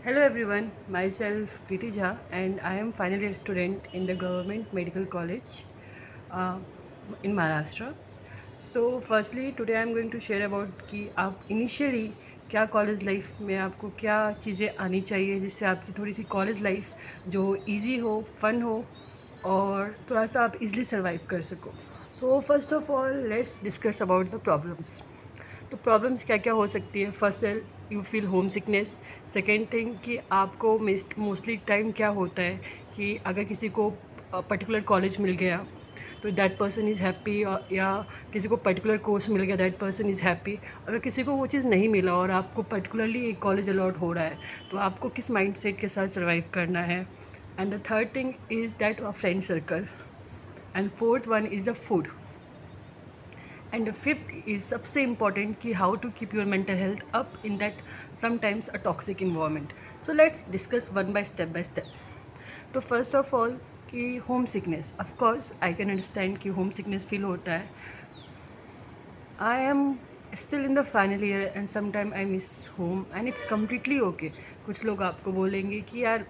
Hello everyone, myself Kriti Jha and I am final year student in the Government Medical College uh, in Maharashtra. So firstly today I am going to share about कि आप initially क्या college life में आपको क्या चीज़ें आनी चाहिए जिससे आपकी थोड़ी सी कॉलेज लाइफ जो इजी हो, फन हो और थोड़ा सा आप इजली सर्वाइव कर सको. So first of all let's discuss about the problems. तो प्रॉब्लम्स क्या क्या हो सकती है. फर्स्ट है you feel home sickness. Second thing कि आपको मोस्टली टाइम क्या होता है कि अगर किसी को पर्टिकुलर कॉलेज मिल गया तो दैट पर्सन इज़ हैप्पी, या किसी को पर्टिकुलर कोर्स मिल गया दैट पर्सन इज़ हैप्पी. अगर किसी को वो चीज़ नहीं मिला और आपको पर्टिकुलरली एक कॉलेज अलॉट हो रहा है तो आपको किस माइंड सेट के साथ सर्वाइव करना है. And the third thing is that a friend circle. And fourth one is the food. And the fifth is सबसे important कि how to keep your mental health up in that sometimes a toxic environment. So let's discuss one by step. तो first of all कि home sickness. Of course I can understand कि home sickness feel होता है. I am still in the final year and sometime I miss home and it's completely okay. कुछ लोग आपको बोलेंगे कि यार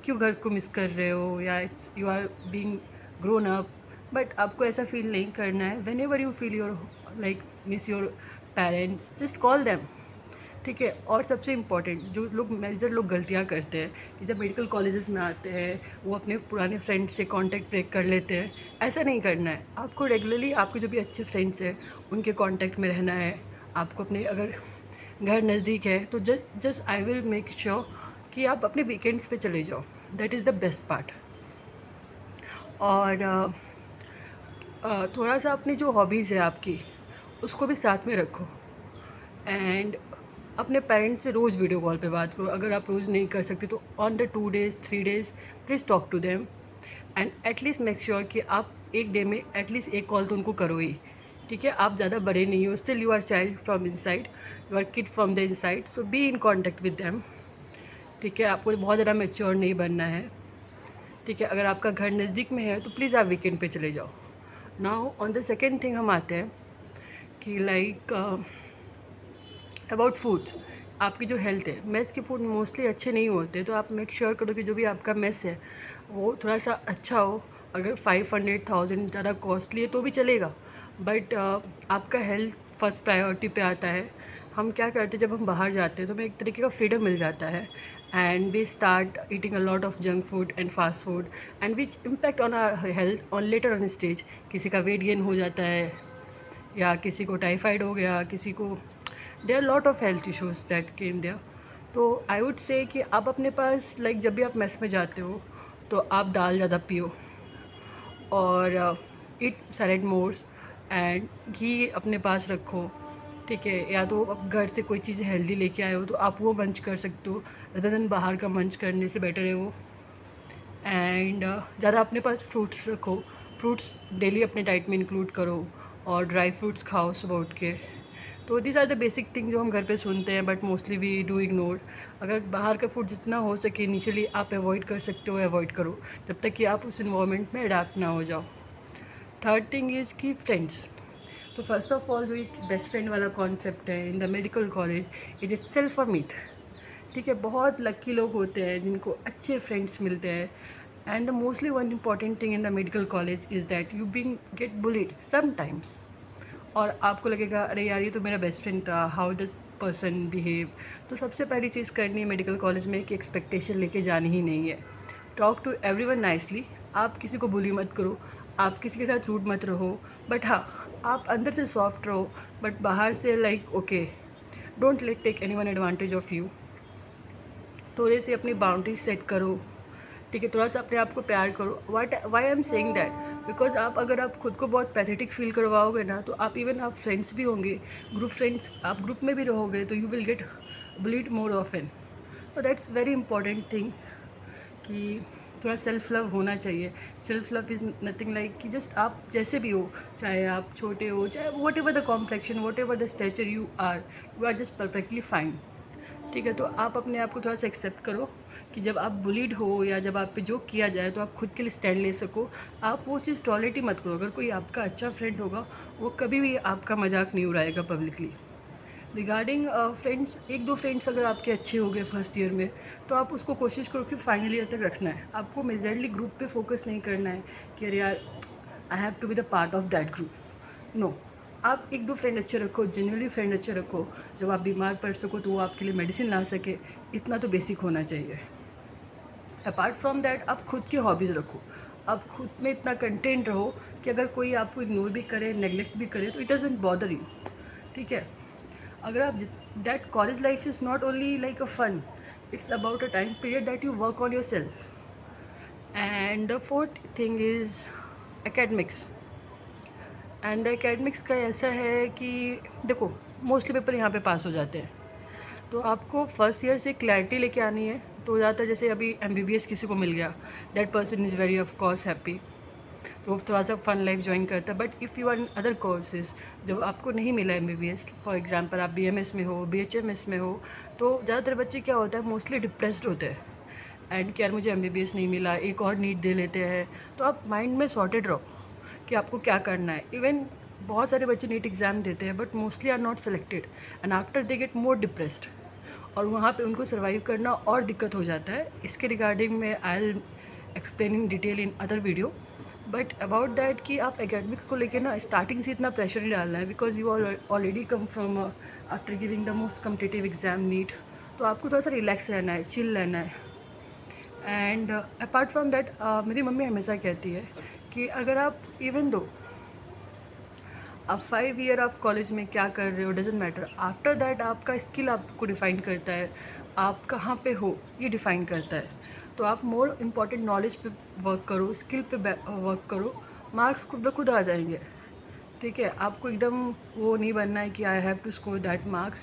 क्यों घर को मिस कर रहे हो या it's you are being grown up. But आपको ऐसा फील नहीं करना है. Whenever you feel your like miss your parents just call them. ठीक है. और सबसे इम्पॉर्टेंट जो लोग मेजर लोग गलतियाँ करते हैं कि जब मेडिकल कॉलेजेस में आते हैं वो अपने पुराने फ्रेंड्स से कांटेक्ट ब्रेक कर लेते हैं. ऐसा नहीं करना है. आपको रेगुलरली आपके जो भी अच्छे फ्रेंड्स हैं उनके कांटेक्ट में रहना है. आपको अपने अगर घर नज़दीक है तो just I will make sure कि आप अपने वीकेंड्स पे चले जाओ. That is the best part. और थोड़ा सा अपनी जो हॉबीज़ है आपकी उसको भी साथ में रखो. एंड अपने पेरेंट्स से रोज़ वीडियो कॉल पे बात करो. अगर आप रोज़ नहीं कर सकते तो on the 2 days 3 days please talk to them. And at least make sure कि आप एक डे में एटलीस्ट एक कॉल तो उनको करो ही. ठीक है. आप ज़्यादा बड़े नहीं हो. Still you are child from inside, you are kid from the inside. So be in contact with them. ठीक है. आपको बहुत ज़्यादा मेच्योर नहीं बनना है. ठीक है. अगर आपका घर नज़दीक में है तो प्लीज़ आप वीकेंड पे चले जाओ. Now on the second thing हम आते हैं कि लाइक अबाउट फूड्स. आपकी जो हेल्थ है, मेस के फूड मोस्टली अच्छे नहीं होते तो आप मेक श्योर करो कि जो भी आपका मेस है वो थोड़ा सा अच्छा हो. अगर 500,000 ज़्यादा कॉस्टली है तो भी चलेगा. बट आपका हेल्थ फर्स्ट प्रायोरिटी पे आता है. हम क्या करते हैं जब हम बाहर जाते हैं तो हमें एक तरीके का फ्रीडम मिल जाता है and we start eating a lot of junk food and fast food and which impact on our health on later on stage. किसी का वेट गेन हो जाता है या किसी को टाइफाइड हो गया, किसी को there are lot of health issues that came there. तो आई वुड से कि आप अपने पास लाइक जब भी आप मेस में जाते हो तो आप दाल ज़्यादा पियो और इट सैलेड मोर्स एंड घी अपने पास रखो. ठीक है. या तो आप घर से कोई चीज़ हेल्दी लेके आए हो तो आप वो मंच कर सकते हो रदर देन बाहर का मंच करने से बेटर है वो. एंड ज़्यादा अपने पास फ्रूट्स रखो. फ्रूट्स डेली अपने डाइट में इंक्लूड करो और ड्राई फ्रूट्स खाओ सुबह उठ के. तो these are the basic thing जो हम घर पे सुनते हैं but mostly we do ignore. अगर बाहर का फूड जितना हो सके इनिशियली आप अवॉइड कर सकते हो अवॉइड करो जब तक कि आप उस इन्वायरमेंट में अडाप्ट ना हो जाओ. थर्ड थिंग इज़ कि फ्रेंड्स. तो फर्स्ट ऑफ ऑल जो एक बेस्ट फ्रेंड वाला कॉन्सेप्ट है इन the medical college is it self a myth. ठीक है. बहुत लक्की लोग होते हैं जिनको अच्छे फ्रेंड्स मिलते हैं. And the mostly one important thing in the medical college is that you being get bullied sometimes. और आपको लगेगा अरे यार ये तो मेरा बेस्ट फ्रेंड था, हाउ द पर्सन बिहेव. तो सबसे पहली चीज़ करनी है मेडिकल कॉलेज में कि एक्सपेक्टेशन लेके जानी ही नहीं है. Talk to everyone nicely. आप किसी को बुली मत करो, आप किसी के साथ रूड मत रहो. बट हाँ, आप अंदर से सॉफ्ट रहो बट बाहर से like okay. Don't let take anyone advantage of you. थोड़े से अपनी बाउंड्रीज सेट करो. ठीक है. थोड़ा सा अपने आप को प्यार करो. Why I am saying that because आप अगर आप खुद को बहुत पैथेटिक फील करवाओगे ना तो आप इवन आप फ्रेंड्स भी होंगे, ग्रुप फ्रेंड्स, आप ग्रुप में भी रहोगे तो you will get bullied more often. तो दैट्स वेरी इंपॉर्टेंट थिंग कि थोड़ा सेल्फ लव होना चाहिए. Self love is nothing like कि जस्ट आप जैसे भी हो, चाहे आप छोटे हो, चाहे whatever the complexion, whatever the stature you are just perfectly fine. ठीक है. तो आप अपने आप को थोड़ा सा एक्सेप्ट करो कि जब आप बुलीड हो या जब आप पे जोक किया जाए तो आप खुद के लिए स्टैंड ले सको. आप वो चीज़ टॉलरेट ही मत करो. अगर कोई आपका अच्छा फ्रेंड होगा वो कभी भी आपका मजाक नहीं उड़ाएगा पब्लिकली. रिगार्डिंग फ्रेंड्स, एक दो फ्रेंड्स अगर आपके अच्छे हो गए फर्स्ट ईयर में, तो आप उसको कोशिश करो कि फाइनल ईयर तक रखना है। आपको मेजरली ग्रुप पे फोकस नहीं करना है कि अरे यार I have to be the part of that group. No, आप एक दो फ्रेंड अच्छे रखो, जेन्युइनली फ्रेंड अच्छे रखो। जब आप बीमार पड़ सको तो वो आपके लिए मेडिसिन ला सके, इतना तो बेसिक होना चाहिए। अपार्ट फ्रॉम दैट आप खुद की हॉबीज़ रखो। आप खुद में इतना कंटेंट रहो कि अगर कोई आपको इग्नोर भी करे, नेगलेक्ट भी करे, तो इट डजंट बॉदर यू। ठीक है, अगर आप that college life is not only like a fun, it's about a time period that you work on your self. And the fourth thing is academics. And the academics का ऐसा है कि देखो, mostly paper यहाँ पे पास हो जाते हैं, तो आपको फर्स्ट ईयर से क्लैरिटी लेके आनी है। तो ज़्यादातर जैसे अभी MBBS किसी को मिल गया, that person is very of course happy, तो थोड़ा सा फन लाइफ ज्वाइन करता है। But if you are in other courses, जब आपको नहीं मिला MBBS, फॉर एग्जांपल आप BMS में हो, BHMS में हो, तो ज़्यादातर बच्चे क्या होता है, मोस्टली डिप्रेस्ड होते हैं एंड कि यार मुझे MBBS नहीं मिला, एक और नीट दे लेते हैं। तो आप माइंड में सॉर्टेड रहो कि आपको क्या करना है। इवन बहुत सारे बच्चे नीट एग्ज़ाम देते हैं but mostly are not selected and after they get more depressed, और वहाँ पे उनको सर्वाइव करना और दिक्कत हो जाता है। इसके रिगार्डिंग में I will explain in detail in other video. But about that कि आप एकेडमिक्स को लेकर ना स्टार्टिंग से इतना प्रेशर नहीं डालना है, because you already come from after giving the most competitive exam NEET. तो आपको थोड़ा सा रिलैक्स रहना है, चिल रहना है। एंड अपार्ट फ्रॉम दैट मेरी मम्मी हमेशा कहती है कि अगर आप इवन दो आप 5 ईयर ऑफ कॉलेज में क्या कर रहे हो डजेंट मैटर, आफ्टर दैट आपका स्किल आपको डिफ़ाइन करता है, आप कहाँ पे हो ये डिफ़ाइन करता है। तो आप मोर इम्पॉर्टेंट नॉलेज पे वर्क करो, स्किल पे वर्क करो, मार्क्स खुद ब खुद आ जाएंगे। ठीक है, आपको एकदम वो नहीं बनना है कि I have to score that marks.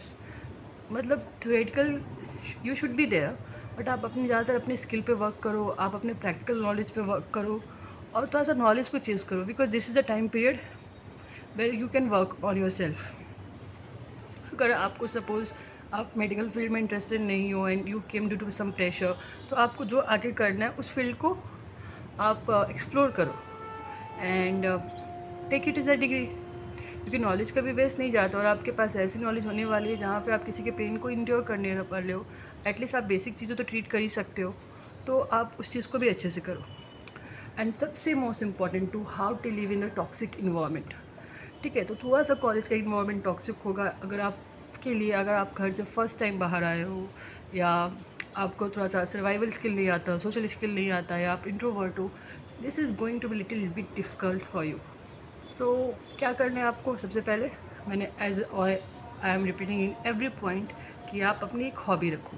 मतलब theoretical you should be there, but आप अपनी ज़्यादातर अपने स्किल पे वर्क करो, आप अपने प्रैक्टिकल नॉलेज पे वर्क करो और थोड़ा सा नॉलेज को चेज़ करो, because this is the time period where you can work on your self. अगर आपको सपोज़ आप मेडिकल फील्ड में इंटरेस्टेड नहीं हो and you came due to some pressure, तो आपको जो आगे करना है उस फील्ड को आप एक्सप्लोर करो and take it is a degree, क्योंकि नॉलेज कभी वेस्ट नहीं जाता और आपके पास ऐसी नॉलेज होने वाली है जहाँ पे आप किसी के पेन को इंड्योर करने पा रहे हो। एटलीस्ट आप बेसिक चीज़ों तो ट्रीट कर ही सकते हो, तो आप उस चीज़ को भी अच्छे से करो। एंड सबसे most important, to how to live in a toxic environment. ठीक है, तो थोड़ा सा कॉलेज का इन्वायरमेंट टॉक्सिक होगा अगर आपके लिए, अगर आप घर से फर्स्ट टाइम बाहर आए हो या आपको थोड़ा सा सर्वाइवल स्किल नहीं आता, सोशल स्किल नहीं आता, या आप इंट्रोवर्ट हो, this is going to be little bit difficult for you. So क्या करना है आपको, सबसे पहले मैंने as I am repeating in every point कि आप अपनी एक हॉबी रखो।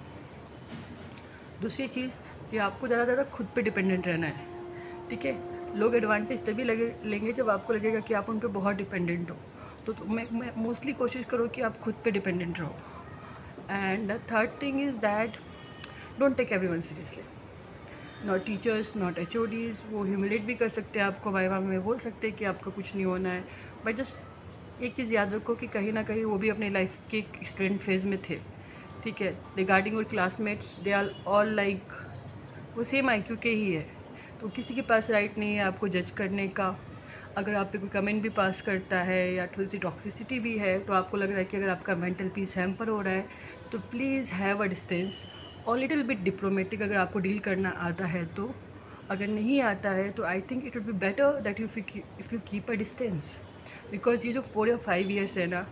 दूसरी चीज़ कि आपको ज़्यादा खुद पे डिपेंडेंट रहना है। ठीक है, लोग एडवांटेज तभी लेंगे जब आपको लगेगा कि आप उन पर बहुत डिपेंडेंट हो। तो मैं मोस्टली कोशिश करो कि आप खुद पे डिपेंडेंट रहो। And the third thing is that don't take everyone seriously, not teachers, not HODs। वो ह्यूमिलेट भी कर सकते हैं आपको, वाइवा में बोल सकते हैं कि आपका कुछ नहीं होना है, बट जस्ट एक चीज़ याद रखो कि कहीं ना कहीं वो भी अपनी लाइफ के स्टूडेंट फेज़ में थे। ठीक है, रिगार्डिंग और classmates, they are all like वो सेम IQ के ही है, तो किसी के पास राइट नहीं है आपको जज करने का। अगर आप पे कोई कमेंट भी पास करता है या थोड़ी सी टॉक्सिसिटी भी है, तो आपको लग रहा है कि अगर आपका मेंटल पीस हैम्पर हो रहा है, तो प्लीज़ हैव अ डिस्टेंस और लिटिल बिट डिप्लोमेटिक अगर आपको डील करना आता है तो। अगर नहीं आता है तो I think it would be better that if you keep a distance, because ये जो 4 या 5 ईयर्स है ना,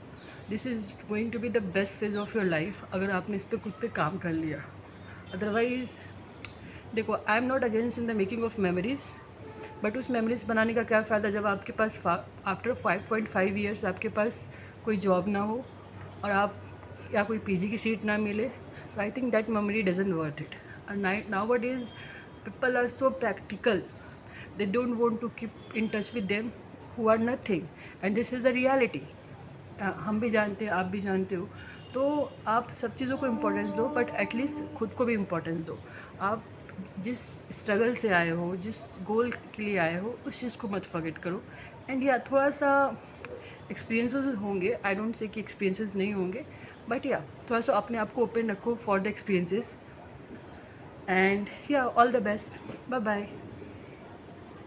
this is going to be the best phase of your life अगर आपने इस पर खुद पे काम कर लिया। अदरवाइज़ देखो, I am not against in the making of memories, but उस मेमोरीज़ बनाने का क्या फ़ायदा जब आपके पास आफ्टर 5.5 ईयर्स आपके पास कोई जॉब ना हो और आप या कोई PG की सीट ना मिले। So I think that memory doesn't worth it. And nowadays people are so practical. They don't want to keep in touch with them who are nothing. And this is the reality. हम भी जानते हैं, आप भी जानते हो। तो आप सब चीज़ों को इम्पोर्टेंस दो, बट एटलीस्ट खुद को भी इम्पोर्टेंस दो। आप जिस स्ट्रगल से आए हो, जिस गोल के लिए आए हो, उस चीज़ को मत फॉरगेट करो। एंड या थोड़ा सा एक्सपीरियंसेस होंगे, आई डोंट से कि एक्सपीरियंसेस नहीं होंगे, बट या थोड़ा सा अपने आप को ओपन रखो for the experiences. And yeah all the best, bye bye.